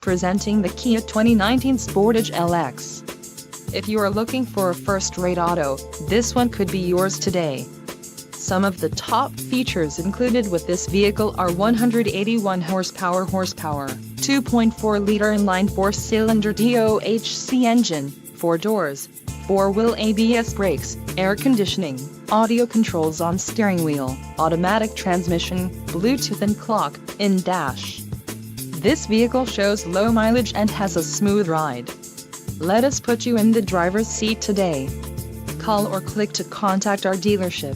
Presenting the Kia 2019 Sportage LX. If you are looking for a first-rate auto, this one could be yours today. Some of the top features included with this vehicle are 181 horsepower, 2.4-liter inline four-cylinder DOHC engine, 4 doors, 4-wheel ABS brakes, air conditioning, audio controls on steering wheel, automatic transmission, Bluetooth and clock-in dash. This vehicle shows low mileage and has a smooth ride. Let us put you in the driver's seat today. Call or click to contact our dealership.